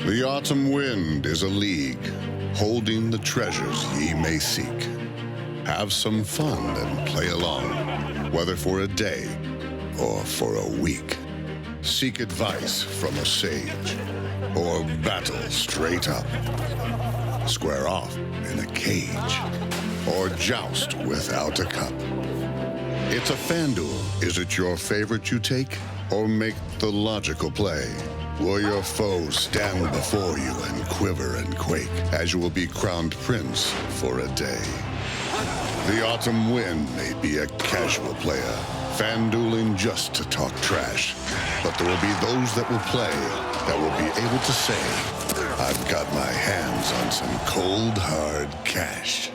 The autumn wind is a league, holding the treasures ye may seek. Have some fun and play along, whether for a day or for a week. Seek advice from a sage, or battle straight up. Square off in a cage, or joust without a cup. It's a FanDuel. Is it your favorite you take, or make the logical play? Will your foes stand before you and quiver and quake, as you will be crowned prince for a day? The autumn wind may be a casual player, FanDueling just to talk trash. But there will be those that will play, that will be able to say, I've got my hands on some cold, hard cash.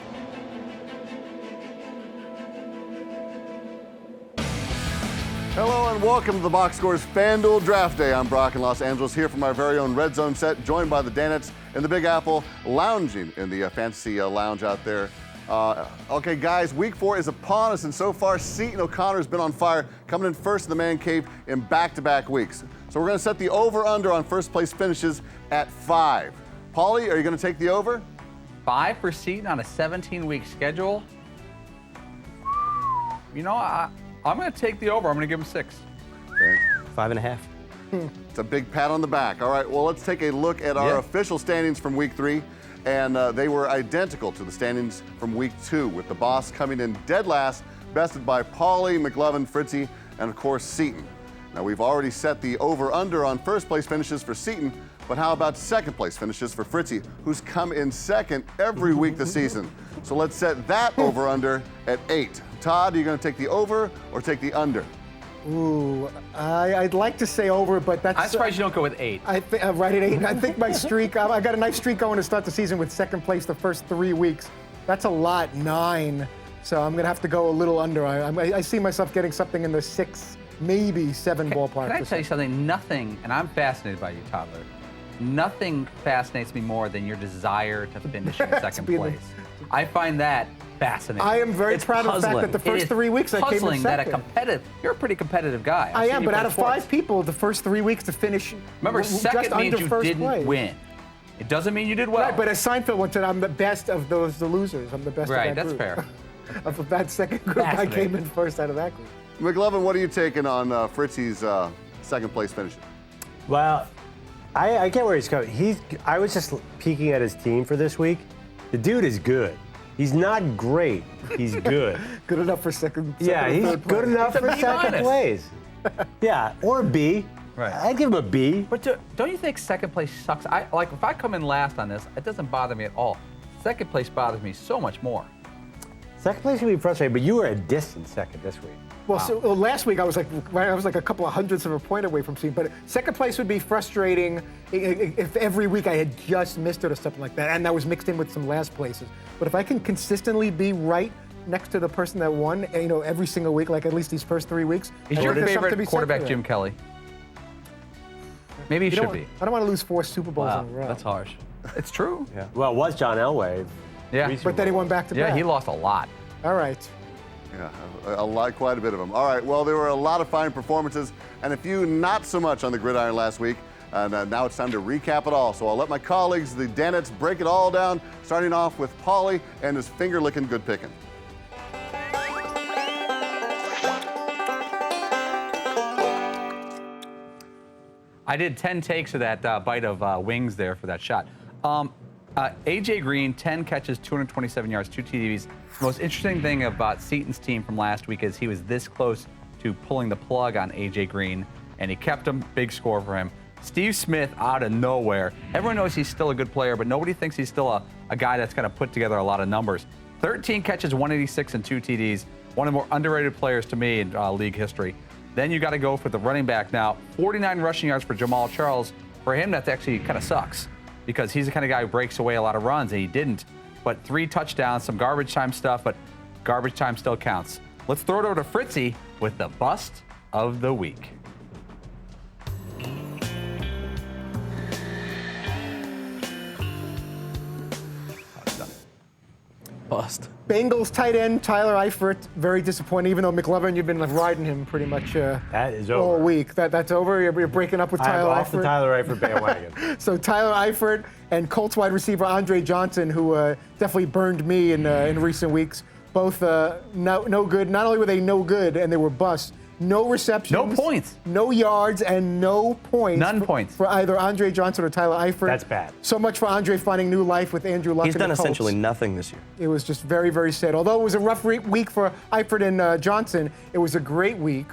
Hello and welcome to the Box Scores FanDuel Draft Day. I'm Brock in Los Angeles, here from our very own Red Zone set, joined by the Danettes in the Big Apple, lounging in the fantasy lounge out there. Okay, guys, week 4 is upon us, and so far, Seton O'Connor has been on fire, coming in first in the man cave in back-to-back weeks. So we're going to set the over-under on first-place finishes at 5. Paulie, are you going to take the over? 5 for Seton on a 17-week schedule? You know, I'm going to take the over. I'm going to give him 6. Okay. 5.5. It's a big pat on the back. All right, well, let's take a look at our official standings from week 3. And they were identical to the standings from week 2, with the boss coming in dead last, bested by Paulie, McLovin, Fritzy, and of course Seton. Now we've already set the over-under on first place finishes for Seton, but how about second place finishes for Fritzy, who's come in second every week this season? So let's set that over-under at 8. Todd, are you going to take the over or take the under? Ooh, I'd like to say over, but that's... I'm surprised you don't go with 8. Right at 8. I think my streak, I got a nice streak going to start the season with second place the first 3 weeks. That's a lot, 9. So I'm going to have to go a little under. I see myself getting something in the 6, maybe 7 ballpark. Can I tell you something? Nothing, and I'm fascinated by you, Toddler. Nothing fascinates me more than your desire to finish in second place. I find that fascinating. I am very proud of the fact that the first 3 weeks I came in second. That a competitive, you're a pretty competitive guy. I am, but out of 5 people, the first 3 weeks to finish. Remember, second means you didn't place. win. It doesn't mean you did well. Right, but as Seinfeld once said, I'm the best of the losers. I'm the best of that group. Right, that's fair. Of that second group, I came in first out of that group. McLovin, what are you taking on Fritzy's second place finishes? Well, I get where he's coming. I was just peeking at his team for this week. The dude is good. He's not great. He's good. Good enough for second. Yeah, he's good enough for second place. Yeah, or a B. Right. I'd give him a B. But don't you think second place sucks? If I come in last on this, it doesn't bother me at all. Second place bothers me so much more. Second place can be frustrating, but you were a distant second this week. Well, so last week I was like a couple of hundredths of a point away from seeing, but second place would be frustrating if every week I had just missed it or something like that, and that was mixed in with some last places. But if I can consistently be right next to the person that won, every single week, like at least these first 3 weeks. Is your favorite quarterback Jim Kelly? Maybe he should be. I don't want to lose 4 Super Bowls in a row. That's harsh. It's true. Yeah. Well, it was John Elway. Yeah. But then he won back to back. Yeah, he lost a lot. All right. Yeah, quite a bit of them. All right, well, there were a lot of fine performances and a few not so much on the gridiron last week. And now it's time to recap it all. So I'll let my colleagues, the Danettes, break it all down, starting off with Paulie and his finger-licking good picking. I did 10 takes of that bite of wings there for that shot. A.J. Green, 10 catches, 227 yards, 2 TDs. The most interesting thing about Seton's team from last week is he was this close to pulling the plug on A.J. Green, and he kept him. Big score for him. Steve Smith out of nowhere. Everyone knows he's still a good player, but nobody thinks he's still a guy that's going to put together a lot of numbers. 13 catches, 186, and 2 TDs. One of the more underrated players to me in league history. Then you got to go for the running back now. 49 rushing yards for Jamal Charles. For him, that actually kind of sucks because he's the kind of guy who breaks away a lot of runs, and he didn't. But 3 touchdowns, some garbage time stuff, but garbage time still counts. Let's throw it over to Fritzy with the bust of the week. bust. Bengals tight end Tyler Eifert, very disappointing. Even though McLovin, you've been like riding him pretty much that is all over. week. That's over. You're breaking up with Tyler I'm off the Eifert. Tyler Eifert bandwagon. So Tyler Eifert and Colts wide receiver Andre Johnson, who definitely burned me in recent weeks. Both no good. Not only were they no good, and they were busts. No receptions. No points. No yards and no points. None points. For either Andre Johnson or Tyler Eifert. That's bad. So much for Andre finding new life with Andrew Luck. He's and the done Colts. essentially nothing this year. It was just very, very sad. Although it was a rough week for Eifert and Johnson, it was a great week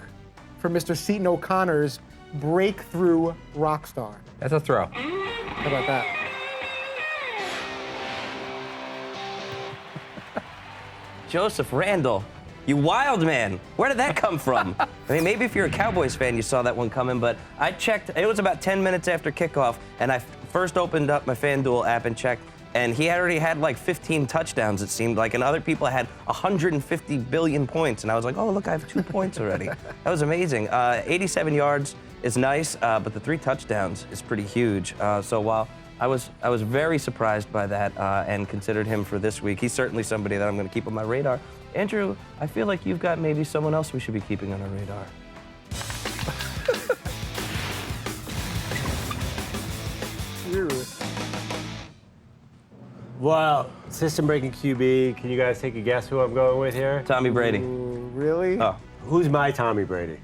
for Mr. Seton O'Connor's breakthrough rock star. That's a throw. How about that? Joseph Randle, you wild man. Where did that come from? I mean, maybe if you're a Cowboys fan, you saw that one coming, but I checked. It was about 10 minutes after kickoff, and I first opened up my FanDuel app and checked, and he already had like 15 touchdowns, it seemed like, and other people had 150 billion points, and I was like, oh, look, I have 2 points already. That was amazing. 87 yards is nice, but the 3 touchdowns is pretty huge. So while I was very surprised by that and considered him for this week, he's certainly somebody that I'm going to keep on my radar. Andrew, I feel like you've got maybe someone else we should be keeping on our radar. Well, system-breaking QB. Can you guys take a guess who I'm going with here? Tommy Brady. Ooh, really? Oh. Who's my Tommy Brady?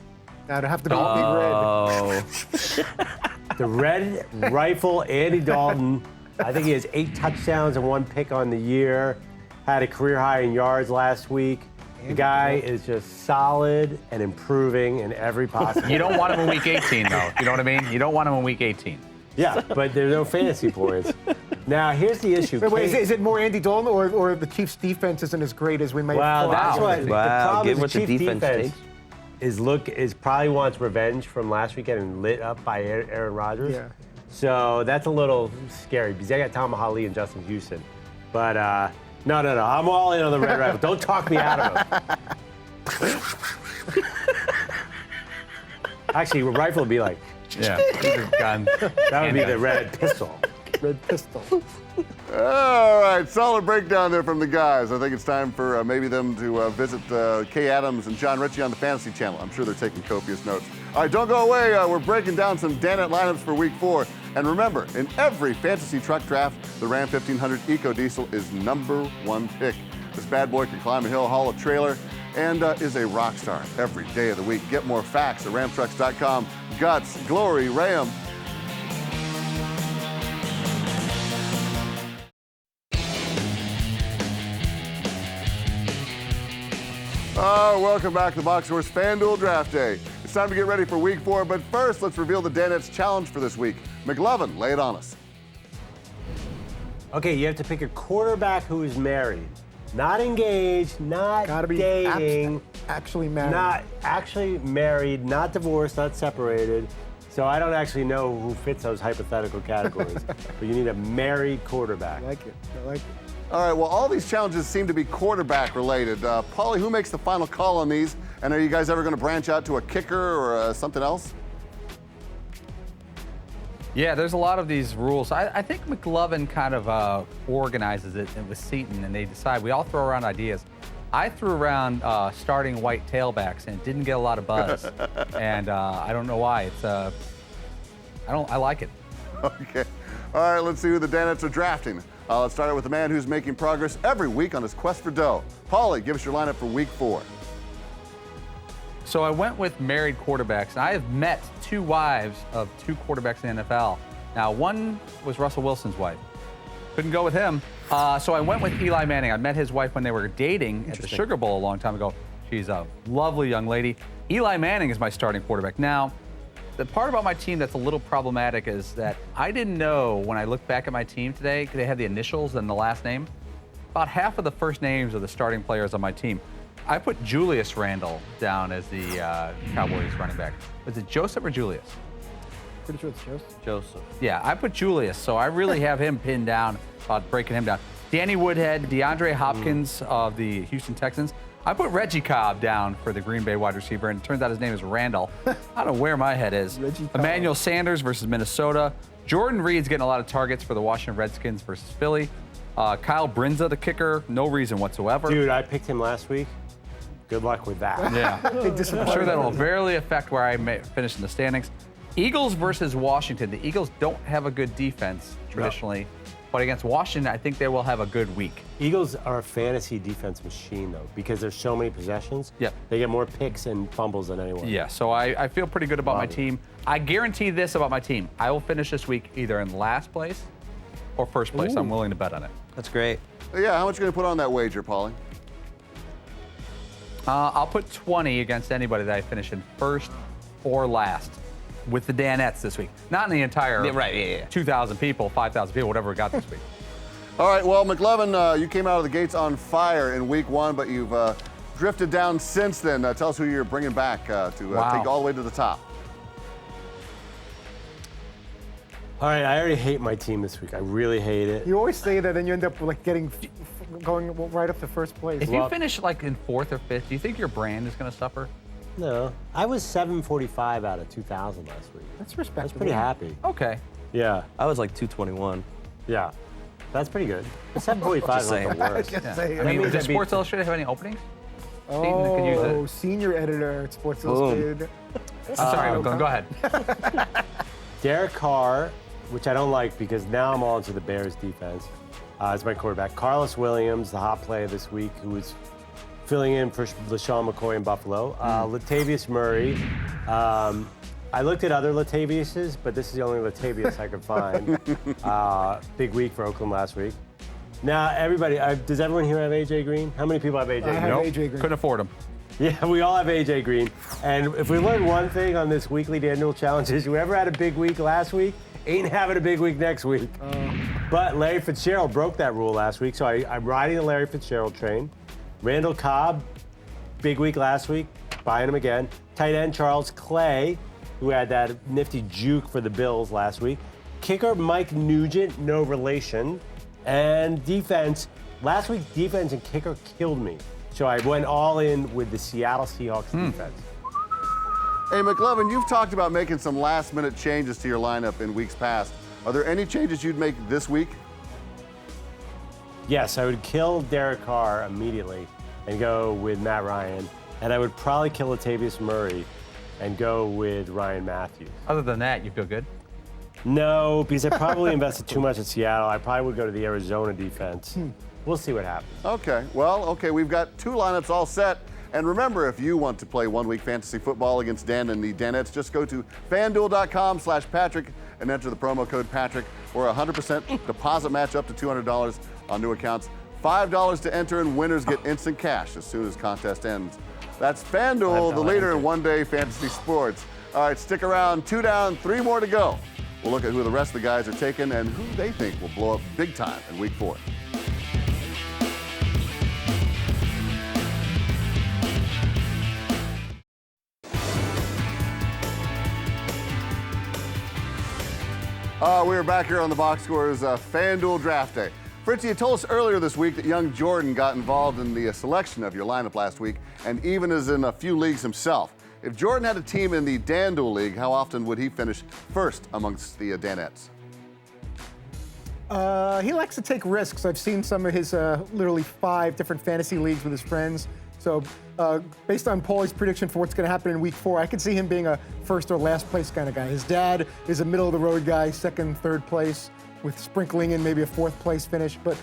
I'd have to be big red. The Red Rifle, Andy Dalton. I think he has 8 touchdowns and 1 pick on the year. Had a career high in yards last week. The guy is just solid and improving in every possible. You don't want him in week 18, though. You know what I mean? You don't want him in week 18. Yeah, but there's no fantasy points. Now, here's the issue. Wait, is it more Andy Dalton or the Chiefs' defense isn't as great as we might Well, have that's thought? what Wow, the problem give is. what The the Chiefs' defense defense is probably wants revenge from last weekend and lit up by Aaron Rodgers. Yeah. So that's a little scary because they got Tom Holly and Justin Houston. But no. I'm all in on the Red Rifle. Don't talk me out of it. Actually, a rifle would be like, Yeah. Gun. that would be the red pistol. Red pistol. All right, solid breakdown there from the guys. I think it's time for maybe them to visit Kay Adams and John Ritchie on the Fantasy Channel. I'm sure they're taking copious notes. All right, don't go away. We're breaking down some DanDuel lineups for Week 4. And remember, in every fantasy truck draft, the Ram 1500 Eco Diesel is #1 pick. This bad boy can climb a hill, haul a trailer, and is a rock star every day of the week. Get more facts at ramtrucks.com. Guts, glory, Ram. Welcome back to the Box Horse FanDuel Draft Day. It's time to get ready for Week 4, but first, let's reveal the Danette's challenge for this week. McLovin, lay it on us. Okay, you have to pick a quarterback who is married. Not engaged, not Gotta be dating. actually married. Not actually married, not divorced, not separated. So I don't actually know who fits those hypothetical categories. But you need a married quarterback. I like it. I like it. All right, well, all these challenges seem to be quarterback related. Paulie, who makes the final call on these? And are you guys ever going to branch out to a kicker or something else? Yeah, there's a lot of these rules. I think McLovin kind of organizes it with Seton, and they decide. We all throw around ideas. I threw around starting white tailbacks, and it didn't get a lot of buzz. And I don't know why. It's I like it. Okay. All right, let's see who the Danettes are drafting. Let's start out with the man who's making progress every week on his quest for dough. Paulie, give us your lineup for Week 4. So I went with married quarterbacks, and I have met 2 wives of 2 quarterbacks in the NFL. Now, one was Russell Wilson's wife. Couldn't go with him. So I went with Eli Manning. I met his wife when they were dating at the Sugar Bowl a long time ago. She's a lovely young lady. Eli Manning is my starting quarterback. Now, the part about my team that's a little problematic is that I didn't know when I looked back at my team today, because they had the initials and the last name, about half of the first names of the starting players on my team. I put Julius Randle down as the Cowboys running back. Was it Joseph or Julius? Pretty sure it's Joseph. Joseph. Yeah, I put Julius, so I really have him pinned down, breaking him down. Danny Woodhead, DeAndre Hopkins of the Houston Texans. I put Reggie Cobb down for the Green Bay wide receiver, and it turns out his name is Randall. I don't know where my head is. Reggie Cobb. Emmanuel Sanders versus Minnesota. Jordan Reed's getting a lot of targets for the Washington Redskins versus Philly. Kyle Brinza, the kicker, no reason whatsoever. Dude, I picked him last week. Good luck with that. Yeah. Big I'm disappointment. sure that will barely affect where I may finish in the standings. Eagles versus Washington. The Eagles don't have a good defense traditionally, but against Washington, I think they will have a good week. Eagles are a fantasy defense machine, though, because there's so many possessions. Yep. They get more picks and fumbles than anyone. Yeah, so I feel pretty good about my team. I guarantee this about my team. I will finish this week either in last place or first place. Ooh. I'm willing to bet on it. That's great. Yeah, how much are you going to put on that wager, Paulie? I'll put 20 against anybody that I finish in first or last with the Danettes this week. Not in the entire Yeah, right, yeah. 2,000 people, 5,000 people, whatever we got this week. All right, well, McLovin, you came out of the gates on fire in week 1, but you've drifted down since then. Tell us who you're bringing back to take you all the way to the top. All right, I already hate my team this week. I really hate it. You always say that, and you end up like going right up to first place. If you finish like in 4th or 5th, do you think your brand is going to suffer? No, I was 745 out of 2,000 last week. That's respectable. I was pretty happy. Okay. Yeah, I was like 221. yeah. That's pretty good. 745 is not the worst. Just saying. I mean, means does I beat- Sports Illustrated have any openings? Seton could use Oh, it. senior editor at Sports Illustrated. I'm sorry, McLovin, go ahead. Derek Carr, which I don't like because now I'm all into the Bears defense, is my quarterback. Carlos Williams, the hot player this week, who is filling in for LaShawn McCoy in Buffalo. Latavius Murray. I looked at other Lataviuses, but this is the only Latavius I could find. Big week for Oakland last week. Now, everybody, does everyone here have AJ Green? How many people have AJ I Green? have AJ Green. Couldn't afford them. Yeah, we all have AJ Green. And if we learn one thing on this weekly DanDuel challenge is whoever had a big week last week ain't having a big week next week. But Larry Fitzgerald broke that rule last week, so I'm riding the Larry Fitzgerald train. Randall Cobb, big week last week, buying him again. Tight end Charles Clay, who had that nifty juke for the Bills last week. Kicker Mike Nugent, no relation. And defense, last week defense and kicker killed me. So I went all in with the Seattle Seahawks defense. Hey, McLovin, you've talked about making some last-minute changes to your lineup in weeks past. Are there any changes you'd make this week? Yes, I would kill Derek Carr immediately and go with Matt Ryan. And I would probably kill Latavius Murray and go with Ryan Matthews. Other than that, you feel good? No, because I probably invested too much in Seattle. I probably would go to the Arizona defense. We'll see what happens. Okay, well, we've got 2 lineups all set. And remember, if you want to play one-week fantasy football against Dan and the Danettes, just go to FanDuel.com/Patrick and enter the promo code Patrick for a 100% deposit match up to $200 on new accounts. $5 to enter, and winners get instant cash as soon as contest ends. That's FanDuel, the leader in one-day fantasy sports. All right, stick around. 2 down, 3 more to go. We'll look at who the rest of the guys are taking and who they think will blow up big time in week 4. We are back here on the Box Scores FanDuel Draft Day. Fritzy, you told us earlier this week that young Jordan got involved in the selection of your lineup last week and even is in a few leagues himself. If Jordan had a team in the DanDuel League, how often would he finish first amongst the Danettes? He likes to take risks. I've seen some of his literally 5 different fantasy leagues with his friends. So based on Paulie's prediction for what's going to happen in week 4, I could see him being a first or last place kind of guy. His dad is a middle of the road guy, 2nd, 3rd place, with sprinkling in maybe a 4th place finish. But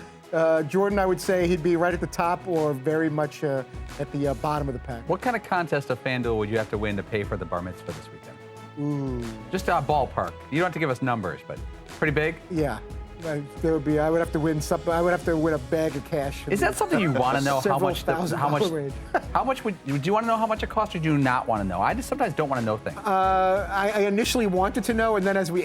Jordan, I would say he'd be right at the top or very much at the bottom of the pack. What kind of contest of FanDuel would you have to win to pay for the bar mitzvah this weekend? Ooh. Just a ballpark. You don't have to give us numbers, but pretty big. Yeah. I would have to win something. I would have to win a bag of cash. Is that something you want to know? How much? How much would you want to know? How much it costs, or do you not want to know? I just sometimes don't want to know things. I initially wanted to know, and then as we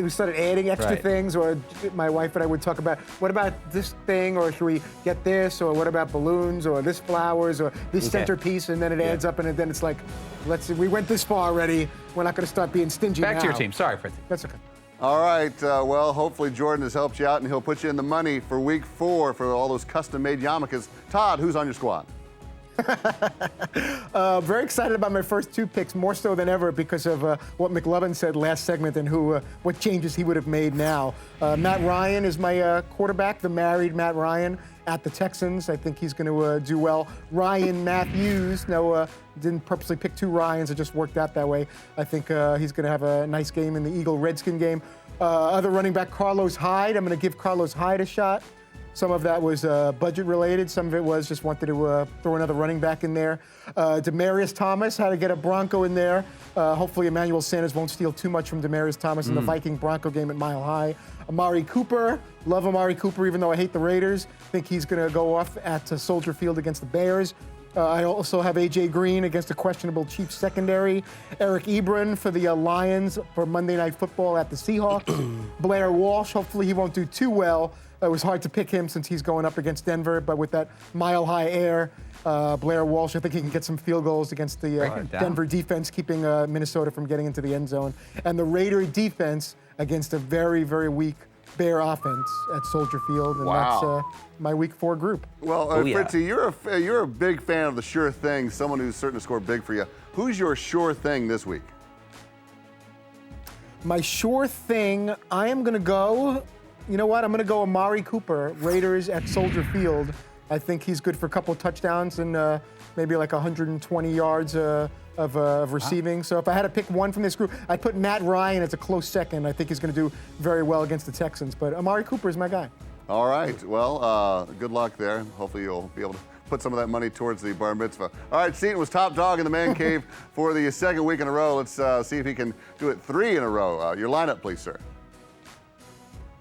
started adding extra things, or my wife and I would talk about, what about this thing, or should we get this, or what about balloons, or this flowers, or this centerpiece, and then it adds up, and then it's like, let's see, we went this far already. We're not going to start being stingy Back now. to your team. Sorry, Fritzy. That's okay. All right, well, hopefully Jordan has helped you out and he'll put you in the money for week 4 for all those custom-made yarmulkes. Todd, who's on your squad? Very excited about my first 2 picks, more so than ever because of what McLovin said last segment and what changes he would have made now. Matt Ryan is my quarterback, the married Matt Ryan at the Texans. I think he's going to do well. Ryan Matthews, didn't purposely pick 2 Ryans. It just worked out that way. I think he's going to have a nice game in the Eagle-Redskin game. Other running back, Carlos Hyde. I'm going to give Carlos Hyde a shot. Some of that was budget related. Some of it was just wanted to throw another running back in there. Demaryius Thomas, had to get a Bronco in there. Hopefully Emmanuel Sanders won't steal too much from Demaryius Thomas in the Viking-Bronco game at Mile High. Amari Cooper, love Amari Cooper even though I hate the Raiders. Think he's going to go off at Soldier Field against the Bears. I also have A.J. Green against a questionable Chiefs secondary. Eric Ebron for the Lions for Monday Night Football at the Seahawks. Blair Walsh, hopefully he won't do too well. It was hard to pick him since he's going up against Denver, but with that mile-high air, Blair Walsh, I think he can get some field goals against the Denver defense, keeping Minnesota from getting into the end zone. And the Raider defense against a very, very weak Bear offense at Soldier Field, and that's my Week 4 group. Well, Fritzy, you're a big fan of the sure thing, someone who's certain to score big for you. Who's your sure thing this week? My sure thing, I am going to go, you know what? I'm going to go Amari Cooper, Raiders at Soldier Field. I think he's good for a couple of touchdowns and maybe like 120 yards of receiving. So if I had to pick one from this group, I'd put Matt Ryan as a close second. I think he's going to do very well against the Texans. But Amari Cooper is my guy. All right. Well, good luck there. Hopefully you'll be able to put some of that money towards the bar mitzvah. All right, Seton was top dog in the man cave for the 2nd week in a row. Let's see if he can do it 3 in a row. Your lineup, please, sir.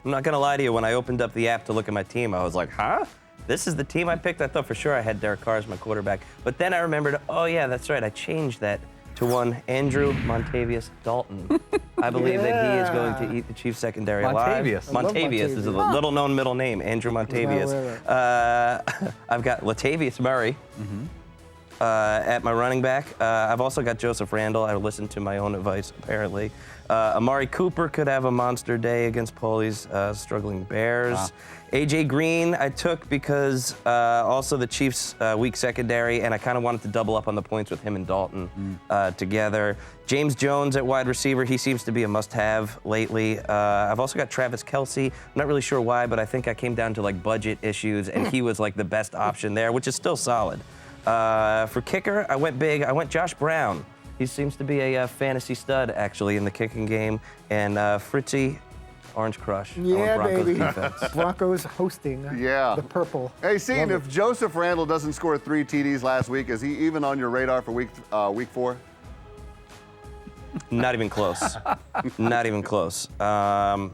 I'm not going to lie to you. When I opened up the app to look at my team, I was like, huh? This is the team I picked? I thought for sure I had Derek Carr as my quarterback. But then I remembered, oh, yeah, that's right. I changed that to one Andrew Montavious Dalton. I believe that he is going to eat the Chiefs secondary alive. Montavious is a little-known middle name, Andrew Montavious. I've got Latavius Murray at my running back. I've also got Joseph Randle. I listened to my own advice, apparently. Amari Cooper could have a monster day against Paulie's struggling Bears. A.J. Green I took because also the Chiefs' weak secondary, and I kind of wanted to double up on the points with him and Dalton together. James Jones at wide receiver, he seems to be a must-have lately. I've also got Travis Kelce. I'm not really sure why, but I think I came down to like budget issues, and he was like the best option there, which is still solid. For kicker, I went big. I went Josh Brown. He seems to be a fantasy stud, actually, in the kicking game. And Fritzy, Orange Crush. Yeah, Broncos baby. Defense. Broncos hosting the purple. Hey, Seton, if Joseph Randle doesn't score 3 TDs last week, is he even on your radar for week 4? Not even close. Not even close. No,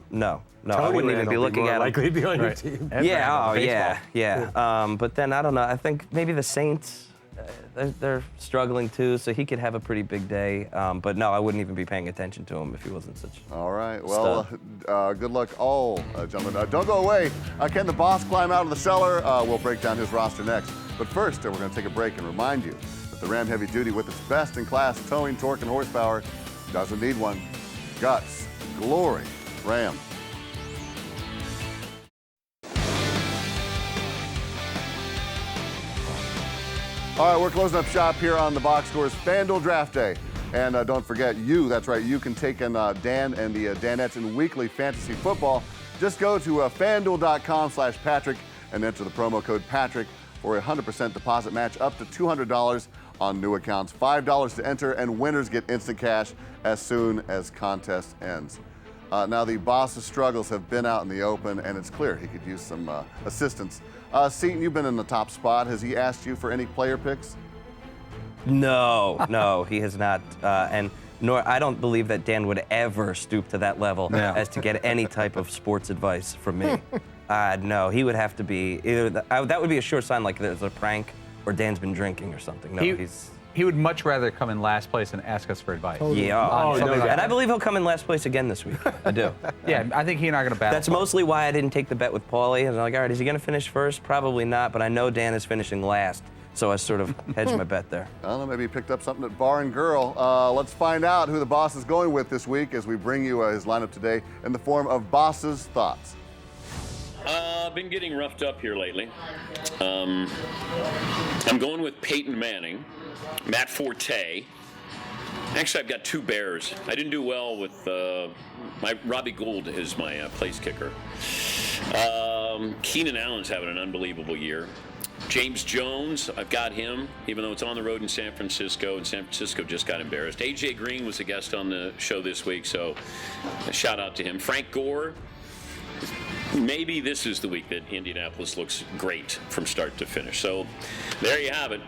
I wouldn't even be looking at him. Likely to be on your team. Yeah. But then I don't know. I think maybe the Saints, they're struggling too, so he could have a pretty big day. But no, I wouldn't even be paying attention to him if he wasn't such. All right. Well, good luck, all gentlemen. Don't go away. Can the boss climb out of the cellar? We'll break down his roster next. But first, we're going to take a break and remind you that the Ram Heavy Duty, with its best-in-class towing, torque, and horsepower, doesn't need one. Guts, glory, Ram. All right, we're closing up shop here on the Box Scores FanDuel Draft Day. And don't forget, that's right, you can take in Dan and the Danettes in weekly fantasy football. Just go to FanDuel.com/Patrick and enter the promo code Patrick for a 100% deposit match up to $200 on new accounts. $5 to enter, and winners get instant cash as soon as contest ends. Now, the boss's struggles have been out in the open, and it's clear he could use some assistance. Seton, you've been in the top spot. Has he asked you for any player picks? No, he has not. And nor I don't believe that Dan would ever stoop to that level as to get any type of sports advice from me. No, he would have to be either that would be a sure sign like there's a prank or Dan's been drinking or something. No, he would much rather come in last place and ask us for advice. Yeah, and I believe he'll come in last place again this week. I do. Yeah, I think he and I are going to battle. That's mostly why I didn't take the bet with Paulie. And I'm like, all right, is he going to finish first? Probably not, but I know Dan is finishing last. So I sort of hedged my bet there. I don't know, maybe he picked up something at Bar and Girl. Let's find out who the boss is going with this week as we bring you his lineup today in the form of Boss's Thoughts. I've been getting roughed up here lately. I'm going with Peyton Manning, Matt Forte. Actually, I've got 2 Bears. I didn't do well with my Robbie Gould is my place kicker. Keenan Allen's having an unbelievable year. James Jones, I've got him, even though it's on the road in San Francisco, and San Francisco just got embarrassed. A.J. Green was a guest on the show this week, so a shout out to him. Frank Gore, maybe this is the week that Indianapolis looks great from start to finish. So there you have it.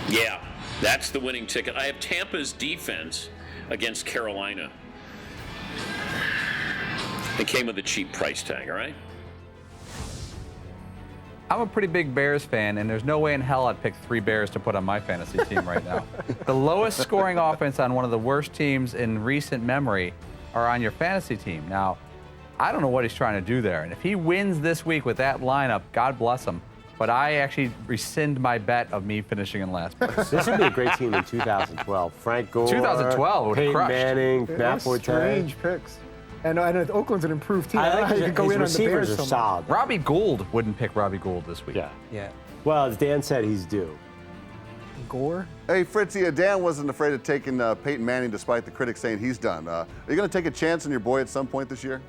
Yeah, that's the winning ticket. I have Tampa's defense against Carolina. It came with a cheap price tag, all right? I'm a pretty big Bears fan, and there's no way in hell I'd pick 3 Bears to put on my fantasy team right now. The lowest scoring offense on one of the worst teams in recent memory are on your fantasy team. Now, I don't know what he's trying to do there, and if he wins this week with that lineup, God bless him. But I actually rescind my bet of me finishing in last place. This would be a great team in 2012. Frank Gore, 2012 would have Peyton crushed. Manning, They're Matt Forte. strange picks. And Oakland's an improved team. I don't know like how you could go in on the receivers Bears are so much. solid. Robbie Gould wouldn't pick Robbie Gould this week. Yeah. Well, as Dan said, he's due. Gore? Hey, Fritzy, Dan wasn't afraid of taking Peyton Manning despite the critics saying he's done. Are you going to take a chance on your boy at some point this year?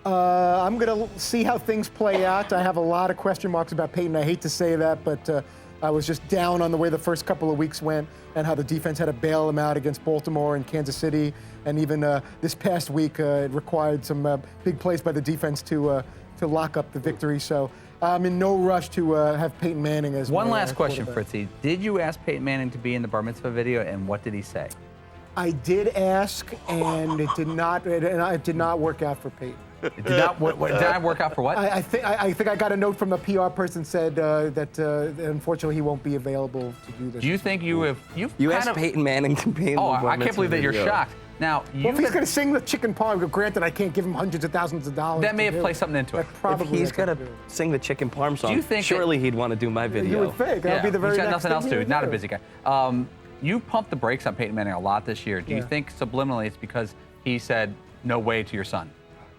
I'm going to see how things play out. I have a lot of question marks about Peyton. I hate to say that, but I was just down on the way the first couple of weeks went and how the defense had to bail him out against Baltimore and Kansas City. And even this past week, it required some big plays by the defense to lock up the victory. So I'm in no rush to have Peyton Manning as One my, last question, quarterback. Fritzy. Did you ask Peyton Manning to be in the bar mitzvah video, and what did he say? I did ask, and it did not work out for Peyton. It did not work out for what? I think I got a note from the PR person said that unfortunately he won't be available to do this. Do you think you asked Peyton Manning to be in the I bar can't believe that you're mitzvah video. shocked. Now, Well, if he's going to sing the chicken parm, granted, I can't give him hundreds of thousands of dollars. that may to have do played something into it. That probably If he's has something gonna to do with it. sing the chicken parm song, you think surely he'd want to do my video. You would think. That'll be the very he's got next nothing else thing to he do. would Not a do. busy guy. You pumped the brakes on Peyton Manning a lot this year. Do you Yeah. think subliminally it's because he said no way to your son?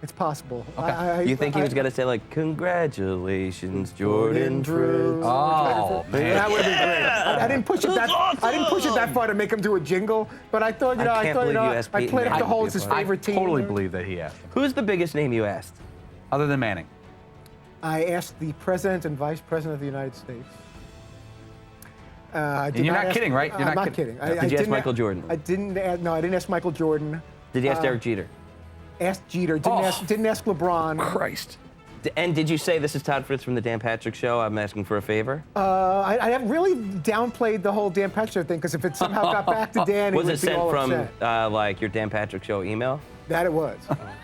It's possible. Okay. You think he was gonna say like, "Congratulations, Jordan Drew"? Oh, man. That would have been great. I didn't push it that. I didn't push it that far to make him do a jingle, but I thought, I can't believe you asked I Peyton played up Manning the whole to as be a his part. favorite team. Totally believe that he asked him. Who's the biggest name you asked? Other than Manning. I asked the president and vice president of the United States. I did And you're not ask- kidding, right? You're I'm not not kidding. kidding. Did you ask Michael Jordan? I didn't. No, I didn't ask Michael Jordan. Did you ask Derek Jeter? Asked Jeter. Didn't ask LeBron. Christ. And did you say, "This is Todd Fritz from the Dan Patrick Show. I'm asking for a favor"? I have really downplayed the whole Dan Patrick Show thing because if it somehow got back to Dan, Was he it would be sent all from upset. like your Dan Patrick Show email? That it was.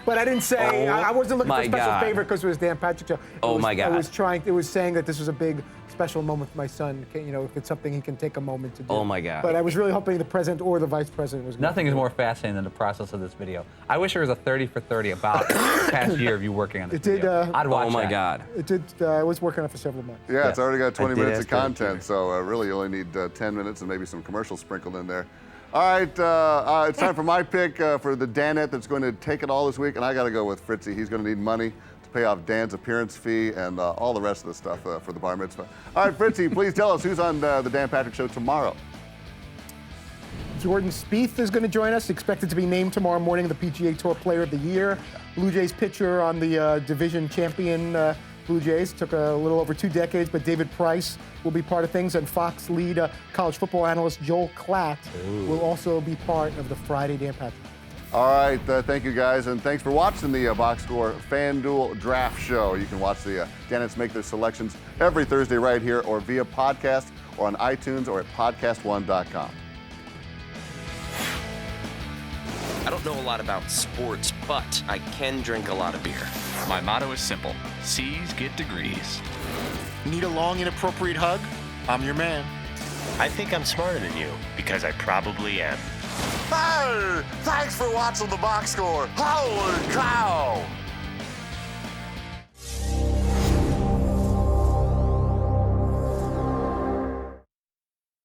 But I didn't say, I wasn't looking for my a special God. favor because it was Dan Patrick Show. Oh, my God. It was saying that this was a big special moment for my son. You know, if it's something he can take a moment to do. Oh, my God. But I was really hoping the president or the vice president was gonna Nothing do is it. more fascinating than the process of this video. I wish there was a 30 for 30 about the past year of you working on this It did, video. I'd watch Oh my that. God. It did. I was working on it for several months. Yeah, it's already got 20 did minutes of ask Derek content, Jeter. so really you only need 10 minutes and maybe some commercials sprinkled in there. All right, it's time for my pick for the Danette that's going to take it all this week, and I got to go with Fritzy. He's going to need money to pay off Dan's appearance fee and all the rest of the stuff for the bar mitzvah. All right, Fritzy, please tell us who's on the Dan Patrick Show tomorrow. Jordan Spieth is going to join us, expected to be named tomorrow morning the PGA Tour Player of the Year. Blue Jays pitcher on the division champion Blue Jays. Took a little over 2 decades, but David Price will be part of things, and Fox lead college football analyst Joel Klatt will also be part of the Friday Dan Patrick. All right, thank you guys, and thanks for watching the Box Score FanDuel Draft Show. You can watch the Danettes make their selections every Thursday right here or via podcast or on iTunes or at podcastone.com. I don't know a lot about sports, but I can drink a lot of beer. My motto is simple. C's get degrees. Need a long, inappropriate hug? I'm your man. I think I'm smarter than you, because I probably am. Hey, thanks for watching the Box Score. Holy cow!